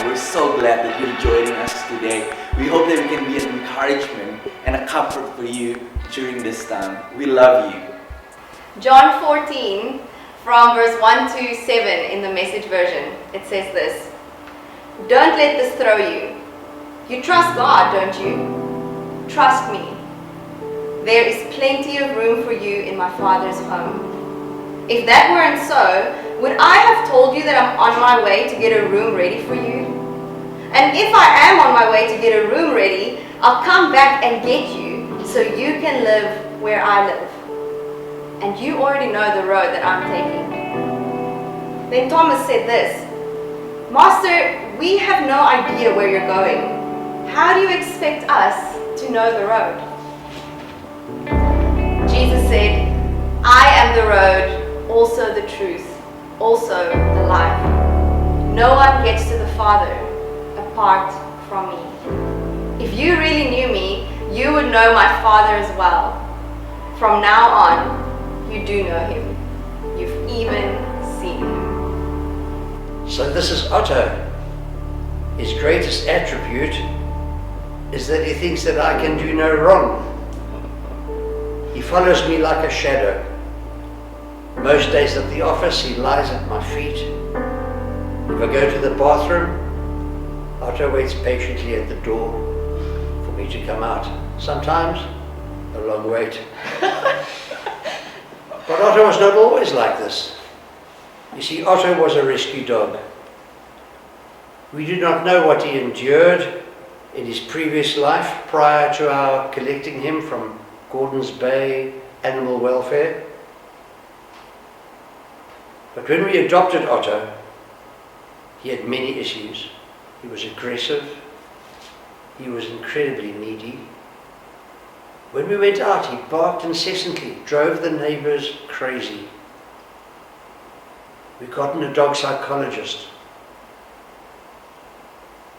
we're so glad that you're joining us today. We hope that we can be an encouragement and a comfort for you during this time. We love you. John 14, from verse 1 to 7 in the Message version, it says this: "Don't let this throw you. You trust God, don't you? Trust me. There is plenty of room for you in my Father's home. If that weren't so, would I have told you that I'm on my way to get a room ready for you? And if I am on my way to get a room ready, I'll come back and get you so you can live where I live. And you already know the road that I'm taking." Then Thomas said this: "Master, we have no idea where you're going. How do you expect us to know the road?" Jesus said, "I am the road, also the truth, also the life. No one gets to the Father apart from me. If you really knew me, you would know my Father as well. From now on, you do know him. You've even seen him." So this is Otto. His greatest attribute is that he thinks that I can do no wrong. He follows me like a shadow. Most days at the office, he lies at my feet. If I go to the bathroom, Otto waits patiently at the door for me to come out. Sometimes a long wait. But Otto was not always like this. You see, Otto was a rescue dog. We do not know what he endured in his previous life prior to our collecting him from Gordons Bay Animal Welfare. But when we adopted Otto, he had many issues. He was aggressive. He was incredibly needy. When we went out, he barked incessantly, drove the neighbors crazy. We got in a dog psychologist.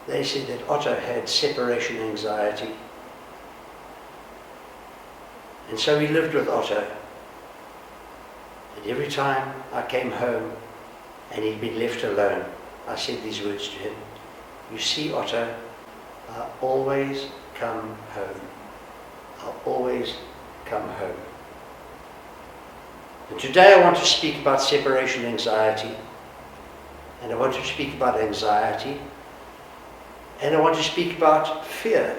They said that Otto had separation anxiety. And so we lived with Otto. And every time I came home and he'd been left alone, I said these words to him: "You see, Otto, I always come home. I'll always come home." And today I want to speak about separation anxiety. And I want to speak about anxiety. And I want to speak about fear.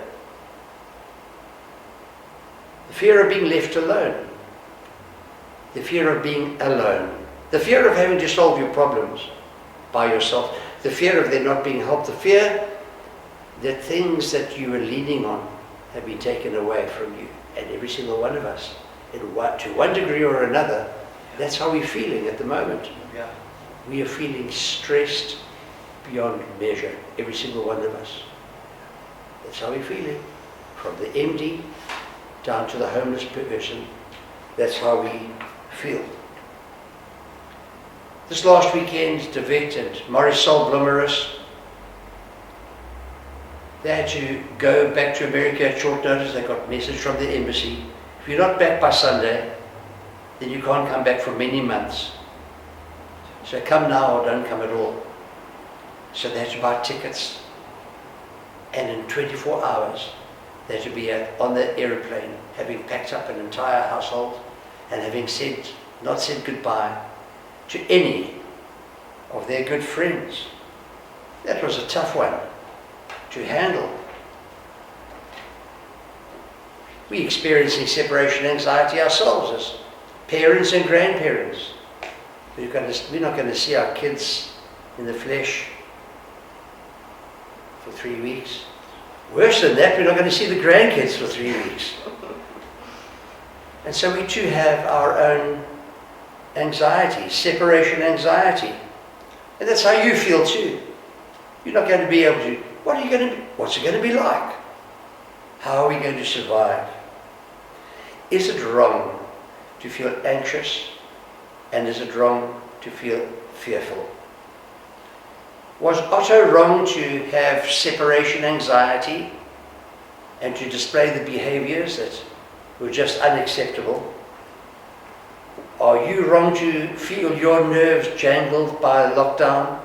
The fear of being left alone. The fear of being alone. The fear of having to solve your problems by yourself. The fear of there not being help. The fear that things that you were leaning on have been taken away from you. And every single one of us, to one degree or another, that's how we're feeling at the moment. Yeah. We are feeling stressed beyond measure, every single one of us. That's how we're feeling. From the MD down to the homeless person, that's how we feel. This last weekend, DeVette and Marisol Blummeris, they had to go back to America at short notice. They got a message from the embassy: if you're not back by Sunday, then you can't come back for many months. So come now or don't come at all. So they had to buy tickets. And in 24 hours, they had to be on the aeroplane, having packed up an entire household and having not said goodbye to any of their good friends. That was a tough one to handle. We're experiencing separation anxiety ourselves as parents and grandparents. We're not going to see our kids in the flesh for 3 weeks. Worse than that, we're not going to see the grandkids for 3 weeks. And so we too have our own anxiety, separation anxiety. And that's how you feel too. You're not going to be able to, what's it going to be like? How are we going to survive? Is it wrong to feel anxious? And is it wrong to feel fearful? Was Otto wrong to have separation anxiety and to display the behaviors that were just unacceptable? Are you wrong to feel your nerves jangled by lockdown?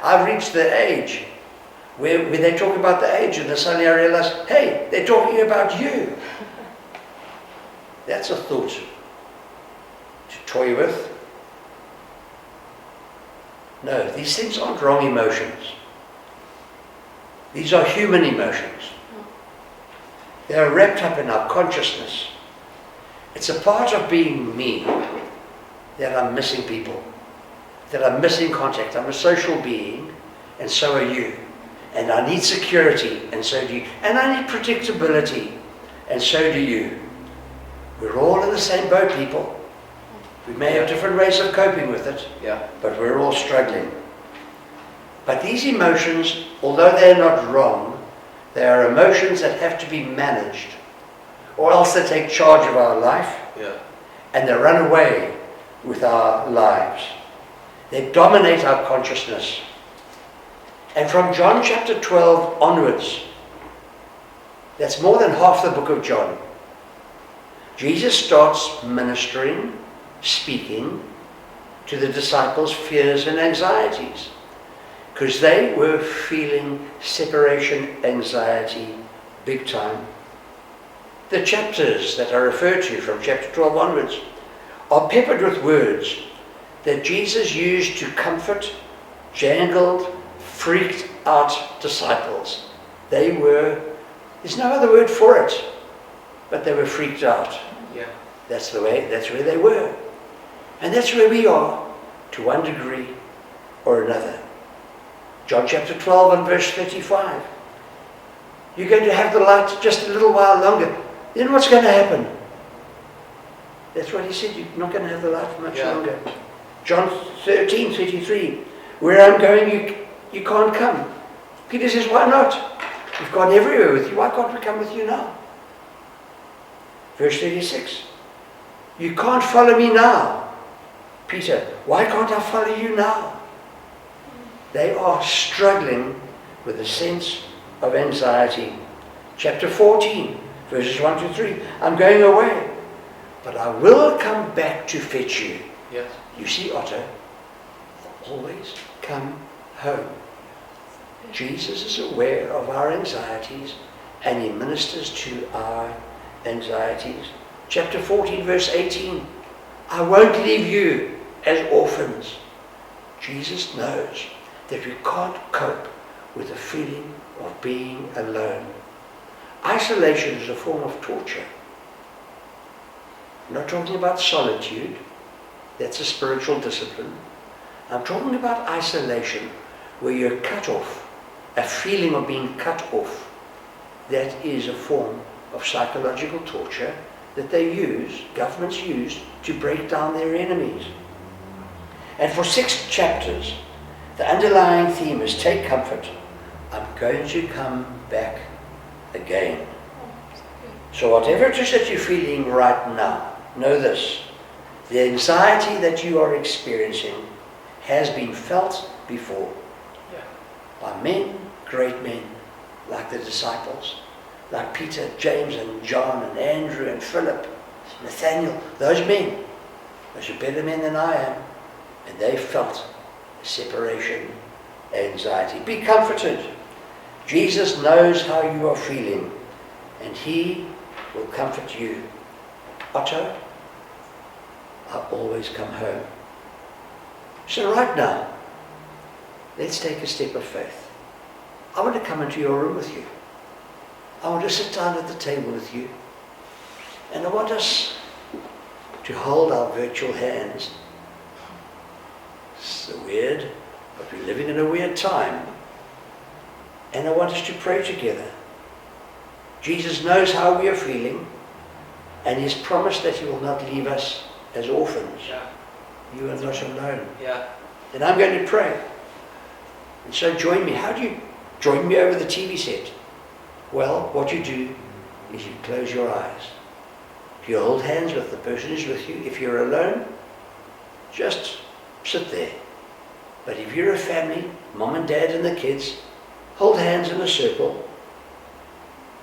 I've reached the age where they talk about the age, and then suddenly I realize, hey, they're talking about you. That's a thought to toy with. No, these things aren't wrong emotions. These are human emotions. They are wrapped up in our consciousness. It's a part of being me that I'm missing people, that I'm missing contact. I'm a social being, and so are you. And I need security, and so do you. And I need predictability, and so do you. We're all in the same boat, people. We may have different ways of coping with it, but we're all struggling. But these emotions, although they're not wrong, they are emotions that have to be managed, or else they take charge of our life, and they run away with our lives. They dominate our consciousness. And from John chapter 12 onwards, that's more than half the book of John, Jesus starts ministering, speaking to the disciples' fears and anxieties, because they were feeling separation anxiety big time. The chapters that are referred to from chapter 12 onwards are peppered with words that Jesus used to comfort jangled, freaked out disciples. They were, there's no other word for it, but they were freaked out. That's where they were. And that's where we are, to one degree or another. John chapter 12 and verse 35. You're going to have the light just a little while longer. Then what's going to happen? That's what he said, you're not going to have the light for much longer. John 13:33. Where I'm going, you can't come. Peter says, why not? We've gone everywhere with you. Why can't we come with you now? Verse 36. You can't follow me now. Peter, why can't I follow you now? They are struggling with a sense of anxiety. Chapter 14, verses 1 to 3. I'm going away, but I will come back to fetch you. Yes. You see, Otto, always come home. Jesus is aware of our anxieties, and he ministers to our anxieties. Chapter 14, verse 18. I won't leave you as orphans. Jesus knows that we can't cope with the feeling of being alone. Isolation is a form of torture. I'm not talking about solitude. That's a spiritual discipline. I'm talking about isolation, where you're cut off, a feeling of being cut off. That is a form of psychological torture that they use, governments use, to break down their enemies. And for 6 chapters, the underlying theme is take comfort. I'm going to come back again. So whatever it is that you're feeling right now, know this. The anxiety that you are experiencing has been felt before by men, great men, like the disciples, like Peter, James, and John, and Andrew, and Philip, Nathaniel. Those men, those are better men than I am, and they felt separation anxiety. Be comforted. Jesus knows how you are feeling, and he will comfort you. Otto, I always come home. So right now, let's take a step of faith. I want to come into your room with you. I want to sit down at the table with you. And I want us to hold our virtual hands. It's so weird, but we're living in a weird time. And I want us to pray together. Jesus knows how we are feeling, and he's promised that he will not leave us as orphans. You are not alone. Then I'm going to pray. And so join me. How do you join me over the TV set? Well, what you do is you close your eyes. You hold hands with the person who's with you. If you're alone, just sit there. But if you're a family, mom and dad and the kids, hold hands in a circle.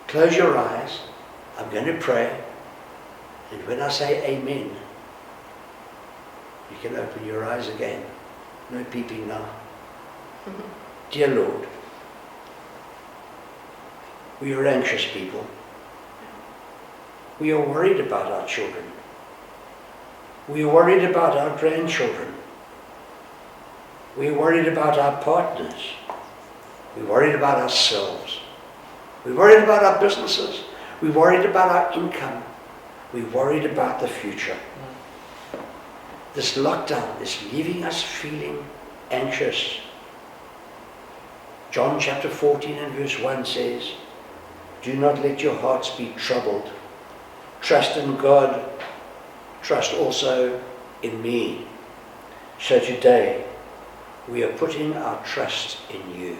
Close your eyes. I'm going to pray. And when I say amen, you can open your eyes again. No peeping now. Dear Lord, we are anxious people. We are worried about our children. We are worried about our grandchildren. We are worried about our partners. We're worried about ourselves. We're worried about our businesses. We're worried about our income. We're worried about the future. This lockdown is leaving us feeling anxious. John chapter 14 and verse 1 says, "Do not let your hearts be troubled. Trust in God. Trust also in me." So today, we are putting our trust in you.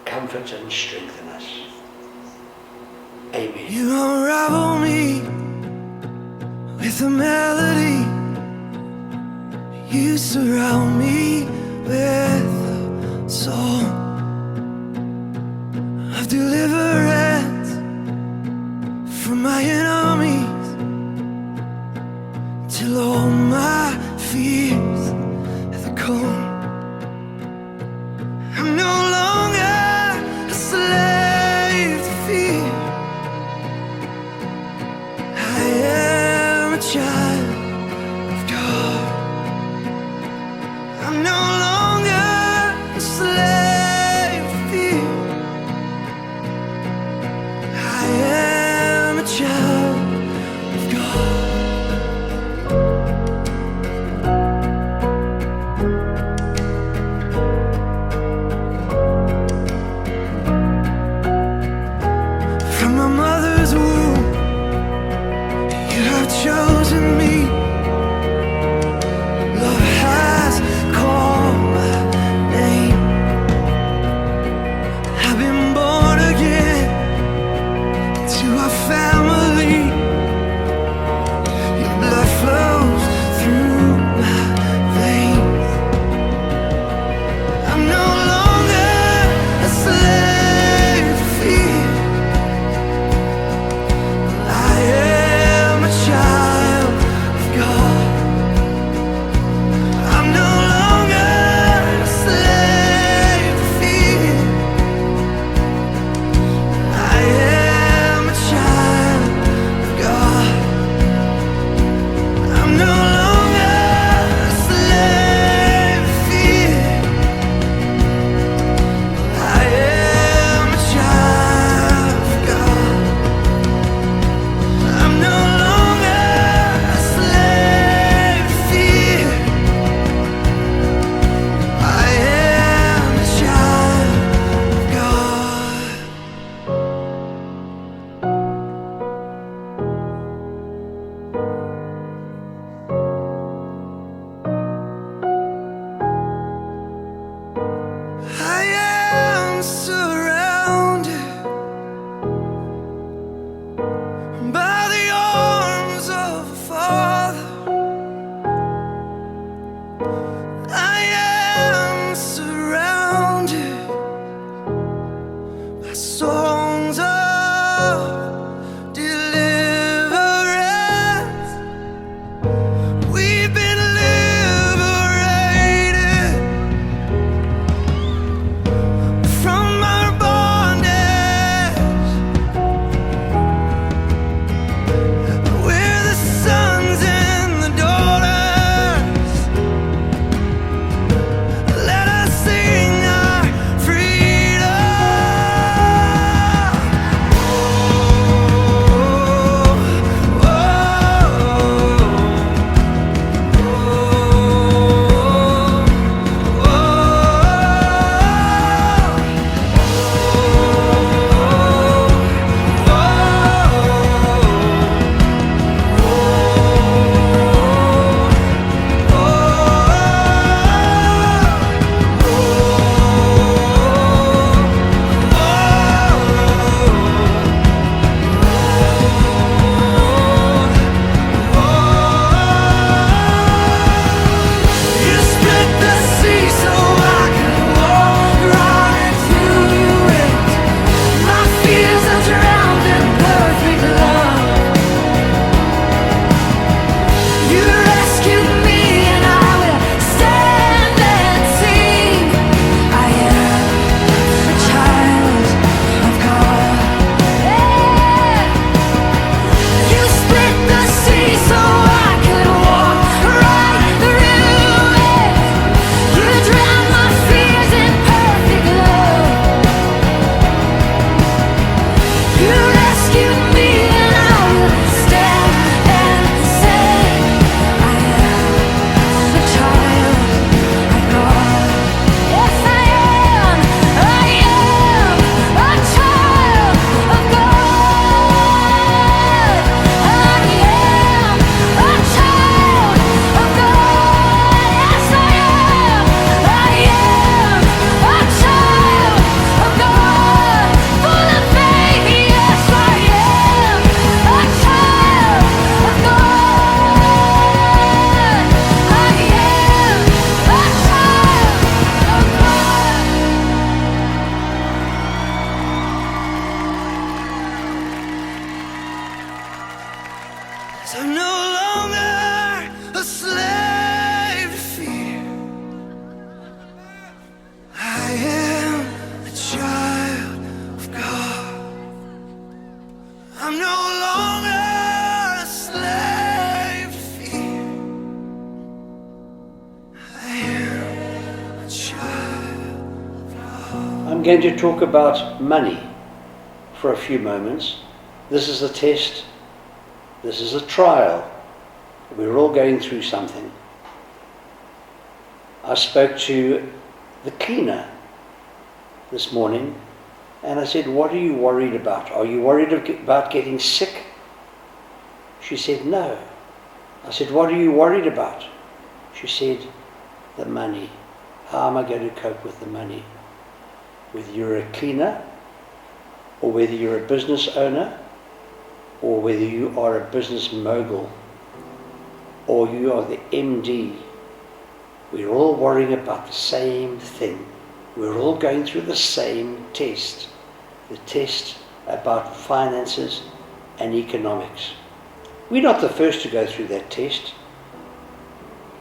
Comfort and strengthen us. Amen. You unravel me with a melody. You surround me with a song of deliverance from my enemies, till all my fears are gone. I'm no longer a slave to fear. I am a child of God. I'm no longer a slave to fear. I am a child of God. I'm going to talk about money for a few moments. This is a test. This is a trial. We're all going through something. I spoke to the cleaner this morning and I said, what are you worried about? Are you worried about getting sick? She said, no. I said, what are you worried about? She said, the money. How am I going to cope with the money? Whether you're a cleaner, or whether you're a business owner, or whether you are a business mogul, or you are the MD, we're all worrying about the same thing. We're all going through the same test. The test about finances and economics. We're not the first to go through that test.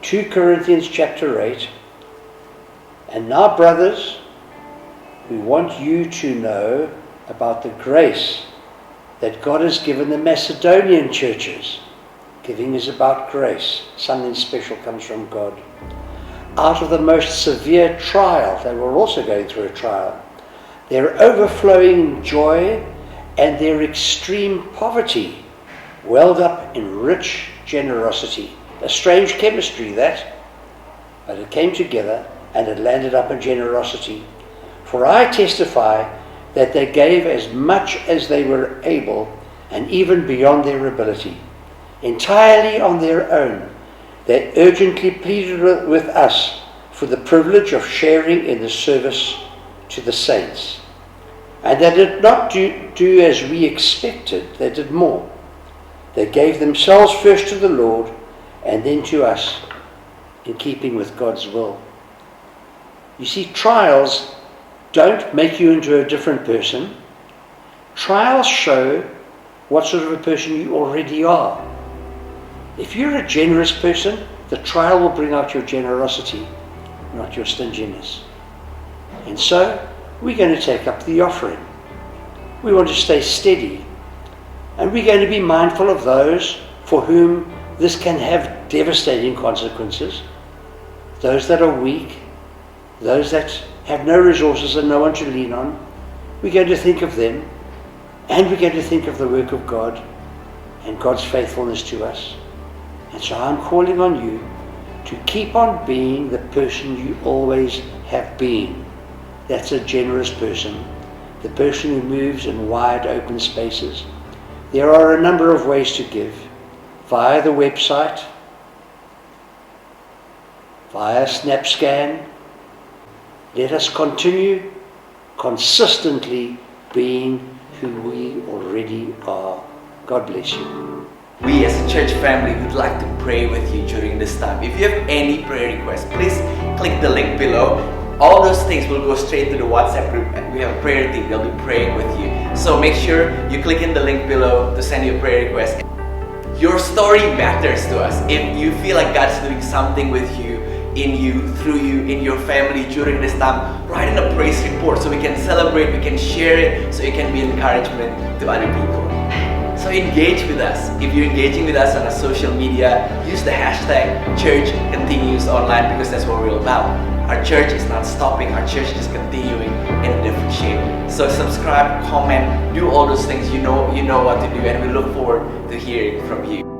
2 Corinthians chapter 8. And now, brothers, we want you to know about the grace that God has given the Macedonian churches. Giving is about grace. Something special comes from God. Out of the most severe trial, they were also going through a trial, their overflowing joy and their extreme poverty welled up in rich generosity. A strange chemistry that, but it came together and it landed up in generosity. For I testify that they gave as much as they were able and even beyond their ability, entirely on their own. They urgently pleaded with us for the privilege of sharing in the service to the saints. And they did not do as we expected, they did more. They gave themselves first to the Lord and then to us, in keeping with God's will. You see, trials don't make you into a different person. Trials show what sort of a person you already are. If you're a generous person, the trial will bring out your generosity, not your stinginess. And so, we're going to take up the offering. We want to stay steady. And we're going to be mindful of those for whom this can have devastating consequences. Those that are weak, those that have no resources and no one to lean on. We're going to think of them, and we're going to think of the work of God and God's faithfulness to us. And so I'm calling on you to keep on being the person you always have been. That's a generous person, the person who moves in wide open spaces. There are a number of ways to give. Via the website, via SnapScan. Let us continue consistently being who we already are. God bless you. We as a church family would like to pray with you during this time. If you have any prayer requests, please click the link below. All those things will go straight to the WhatsApp group, and we have a prayer team. They'll be praying with you. So make sure you click in the link below to send your prayer request. Your story matters to us. If you feel like God's doing something with you, in you, through you, in your family during this time, write in a praise report so we can celebrate, we can share it, so it can be encouragement to other people. So engage with us. If you're engaging with us on a social media, use the hashtag churchcontinuesonline, because that's what we're all about. Our church is not stopping, our church is continuing in a different shape. So subscribe, comment, do all those things. You know what to do, and we look forward to hearing from you.